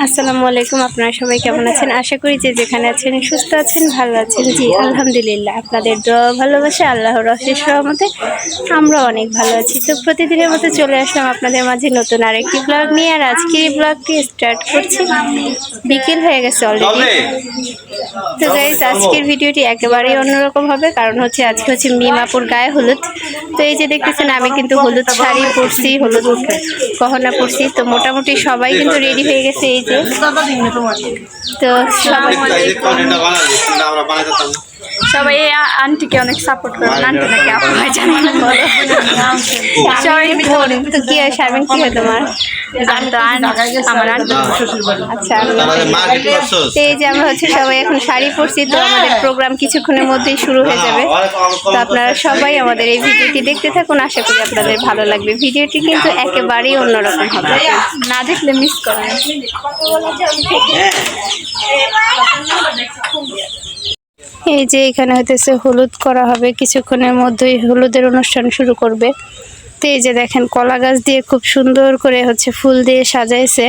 আসসালামু আলাইকুম, আপনারা সবাই কেমন আছেন? আশা করি যে যেখানে আছেন সুস্থ আছেন, ভালো আছেন। জি আলহামদুলিল্লাহ, আপনাদের দোয়া ভালোবাসা আল্লাহর অশেষ রহমতে আমরা অনেক ভালো আছি। তো প্রতিদিনের মতো চলে আসলাম আপনাদের মাঝে নতুন আরেকটি ব্লগ নিয়ে। আর আজকের এই ব্লগটি স্টার্ট করছি, বিকেল হয়ে গেছে অলরেডি। তো গাইজ, আজকের ভিডিওটি একেবারেই অন্যরকম হবে, কারণ হচ্ছে আজকে হচ্ছে মিমাপুর গায়ে হলুদ। তো এই যে দেখতেছেন, আমি কিন্তু হলুদ শাড়ি পরছি, হলুদ গহনা পরছি। তো মোটামুটি সবাই কিন্তু রেডি হয়ে গেছে। এই যে তো সবাই আন্টিকে অনেক সাপোর্ট করে। আন্টি নাকি আপনারা জানেন, সবাই তো কি হয় শারমিন, কি হয় তোমার? আমার আন্টি। আচ্ছা, এই যে আমরা হচ্ছে সবাই এখন শাড়ি পরছি। তো আমাদের প্রোগ্রাম কিছুক্ষণের মধ্যেই শুরু হয়ে যাবে। তো আপনারা সবাই আমাদের এই ভিডিওটি দেখতে থাকুন, আশা করি আপনাদের ভালো লাগবে। ভিডিওটি কিন্তু একেবারেই অন্যরকম হবে, না দেখলে মিস করেন। এই যে এখানে হইতেছে হলুদ করা হবে, কিছুক্ষণের মধ্যেই হলুদের অনুষ্ঠান শুরু করবে। তো এই যে দেখেন, কলা গাছ দিয়ে খুব সুন্দর করে হচ্ছে ফুল দিয়ে সাজাইছে।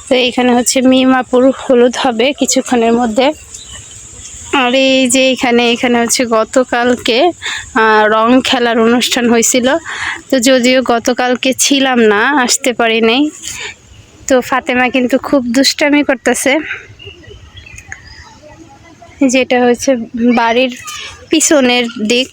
তো এইখানে হচ্ছে মিমাপুর হলুদ হবে কিছুক্ষণের মধ্যে। আর এই যে এখানে হচ্ছে গতকালকে রং খেলার অনুষ্ঠান হয়েছিল। তো যদিও গতকালকে ছিলাম না, আসতে পারি নাই। তো ফাতেমা কিন্তু খুব দুষ্টামি করতেছে। যেটা হচ্ছে বাড়ির পিছনের দিক।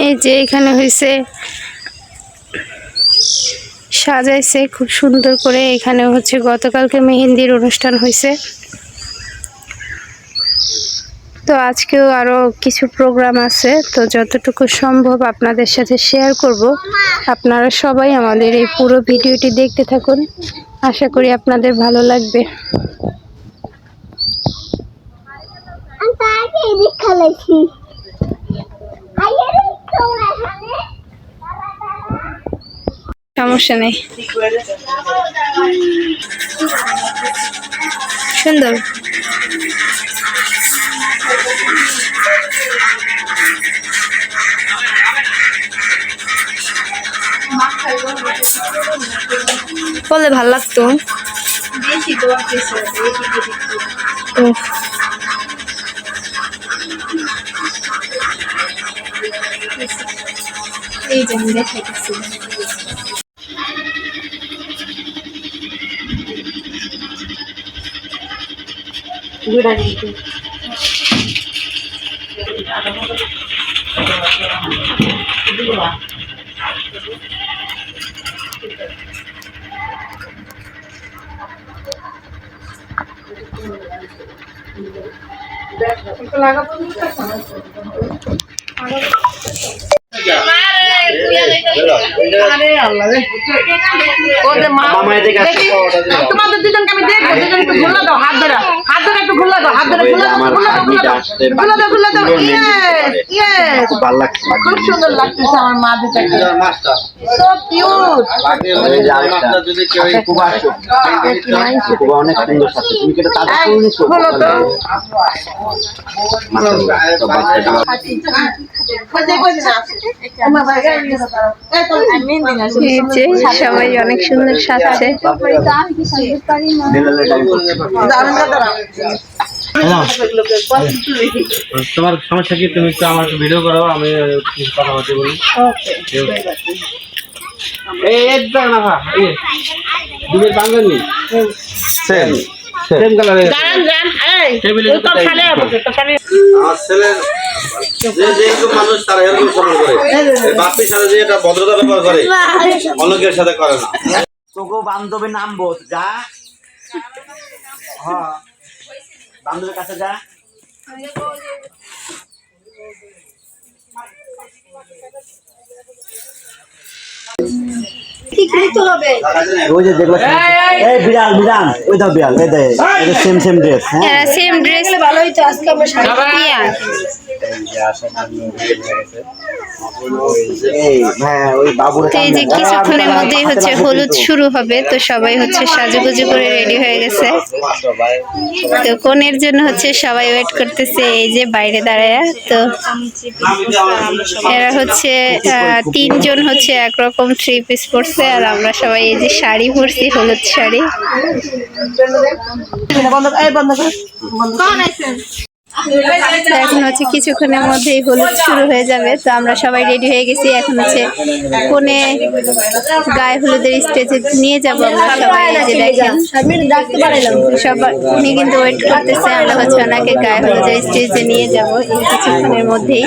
এই যে এখানে হয়েছে সাজাইছে খুব সুন্দর করে। এখানে হচ্ছে গতকালকে মেহেন্দির অনুষ্ঠান হয়েছে। তো আজকেও আরো কিছু প্রোগ্রাম আছে, তো যতটুকু সম্ভব আপনাদের সাথে শেয়ার করব। আপনারা সবাই আমাদের এই পুরো ভিডিওটি দেখতে থাকুন, আশা করি আপনাদের ভালো লাগবে। সমস্যা নেই, সুন্দর। বলে ভাল লাগতো। এই যে আমি দেখাইতেছি। তোমাদের দুজনকে আমি দেখবো, দুজনকে ঘুরলা দাও, হাত ধরে একটু ঘুরলা দাও, হাত ধরে ঘুরলা দাও। খুব সুন্দর লাগতেছে আমার মা দুটাকে, সো কিউট। অনেক সুন্দর সাথে তুমি কেটে তাদের হলো তো সবাই অনেক সুন্দর সাজছে। তোমার সমস্যা কি? তুমি একটু আমার ভিডিও করো, আমি কথা বলতে বলি। সেম কালারের মানুষ তারা এরকম সম্মান করে, বাপির সাথে যে এটা ভদ্রতা ব্যবহার করে অনেকের সাথে করে না। তোকে বান্ধবী নামবো, যা হ্যাঁ বান্ধবীর কাছে যা। সেম ড্রেস ভালো হইতো। আজকে তো এই যে কিছুক্ষণের মধ্যেই হচ্ছে হলুদ শুরু হবে, তো সবাই হচ্ছে সাজুগুজু করে রেডি হয়ে গেছে। তো কনের জন্য হচ্ছে সবাই ওয়েট করতেছে এই যে বাইরে দাঁড়ায়। তো এরা হচ্ছে 3 জন হচ্ছে একরকম 3 পিস পরছে, আর আমরা সবাই এই যে শাড়ি পরছি, হলুদ শাড়ি। তো এখন হচ্ছে কিছুক্ষণের মধ্যেই হলুদ শুরু হয়ে যাবে, তো আমরা সবাই রেডি হয়ে গেছি। এখন হচ্ছে কোনে গায়ে হলুদের স্টেজে নিয়ে যাব আমরা সবাই। এই যে দেখেন সবাই, উনি কিন্তু ওয়েট করতেছে, আমরা হচ্ছে ওনাকে গায়ে হলুদের স্টেজে নিয়ে যাব এই কিছুক্ষণের মধ্যেই।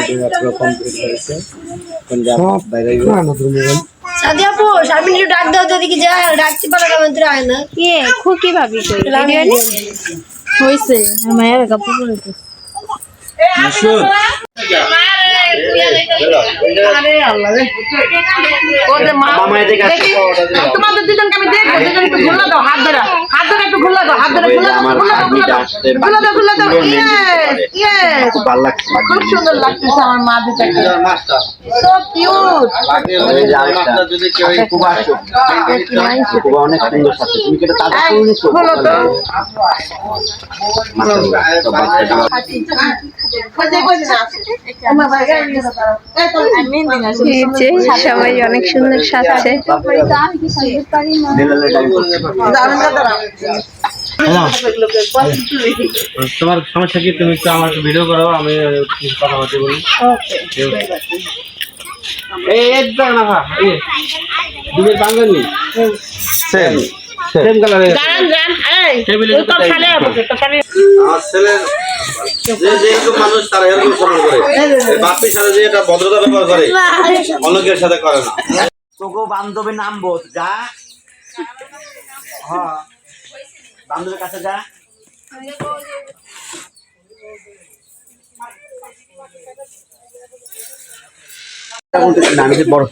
সাদিয়াপু শারমিন একটু ডাক দাও, যদি কি যায় ডাকতে পারো না মন্ত্রী আয় না কি খুকি ভাবি কই রেডি হয়নি হইছে মায়ের কাপড় পরে তোমাদের দুজনকে আমি দেখবো, দুজন একটু ঘুরলা দাও, হাত ধরে একটু ঘুরলা দাও, হাত ধরে ঘুরলা দাও। খুব সুন্দর লাগতেছে আমার মা দুটাকে, সো কিউট। অনেক সুন্দর সাথে তুমি কি এটা তাজা করে নিছো? হলো তো এই যে সবাই অনেক সুন্দর সাজছে। তোমার সমস্যা কি? তুমি একটু আমার ভিডিও করো, আমি কিছু কথা বলতে বলি। এই একদম না ভা এই দুধের বাঙালি সেম সেম কালারে টেবিলে তোর খালে আমার ছেলের যে যেরকম মানুষ তারা এরকম সম্মান করে, বাপের সাথে যে এটা ভদ্রতা ব্যবহার করে অনেকের সাথে করে না। তোকে বান্ধবী নামবো যা, হ্যাঁ বান্ধবীর কাছে যা। আমি যে বড়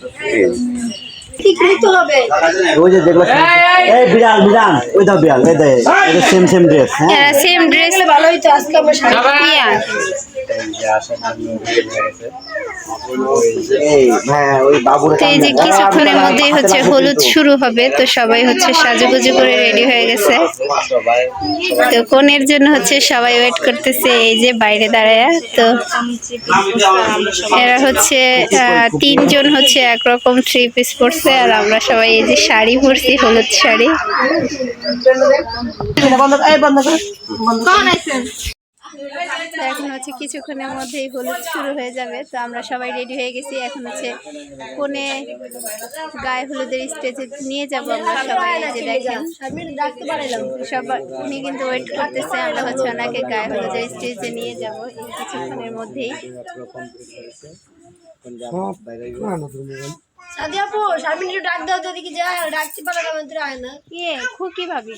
ওই যে দেখলো এই বিড়াল বিড়াল ওই দাও বিড়াল এই দে সেম সেম ড্রেস। হ্যাঁ সেম ড্রেস ভালো হইতো আজকে আমরা তো এই যে কিছুক্ষণের মধ্যেই হচ্ছে হলুদ শুরু হবে, তো সবাই হচ্ছে সাজুগুজু করে রেডি হয়ে গেছে। তো কনের জন্য হচ্ছে সবাই ওয়েট করতেছে এই যে বাইরে দাঁড়ায়। তো এরা হচ্ছে 3 জন হচ্ছে একরকম 3 পিস পরছে, আর আমরা সবাই এই যে শাড়ি পরছি, হলুদ শাড়ি। তো এখন হচ্ছে কিছুক্ষণের মধ্যেই হলুদ শুরু হয়ে যাবে, তো আমরা সবাই রেডি হয়ে গেছি। এখন হচ্ছে কোনে গায়ে হলুদের স্টেজে নিয়ে যাব আমরা সবাই। এই যে দেখেন সবাই, উনি কিন্তু ওয়েট করতেছে, আমরা হচ্ছে ওনাকে গায়ে হলুদের স্টেজে নিয়ে যাব এই কিছুক্ষণের মধ্যেই। সাদিয়াপু শারমিন একটু ডাক দাও, যদি কি যায় ডাকতে পারো না মন্ত্রী আয় না কি খুকি ভাবি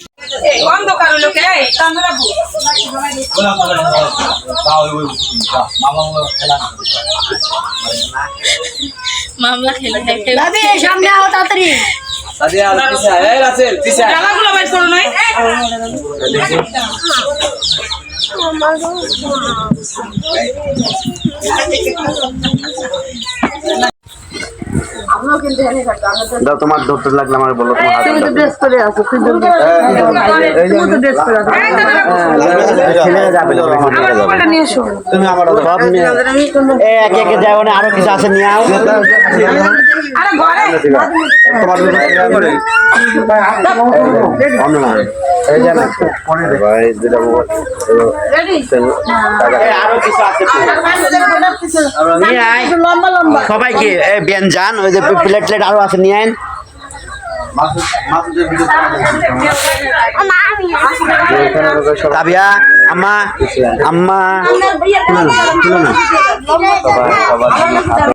অন্ধকার লোকে মামলা খেলে ভাবি সামনে আও তাড়াতাড়ি। জামাগুলো বাইর করো নাই। দাও তোমার ধরতে লাগলে আমার বলো তোমার হাতে দাও। ড্রেস করে আছো, তুই তো ড্রেস করে আছো। ছেলে যাবে আমারটা নিয়ে এসো। তুমি আমার সব নিয়ে এক একে যাও না, আরো কিছু আছে নিয়ে আও। আরে ঘরে তোমার করে অন্য না এই যে না ভাই যেটা রেডি আরো কিছু আছে তো লম্বা লম্বা সবাইকে ব্যঞ্জন ওই যে প্লেট প্লেট আরো আছে নিয়ে আইন। তাবিয়া আম্মা আম্মা তুলো না তুলো না সবাই সবার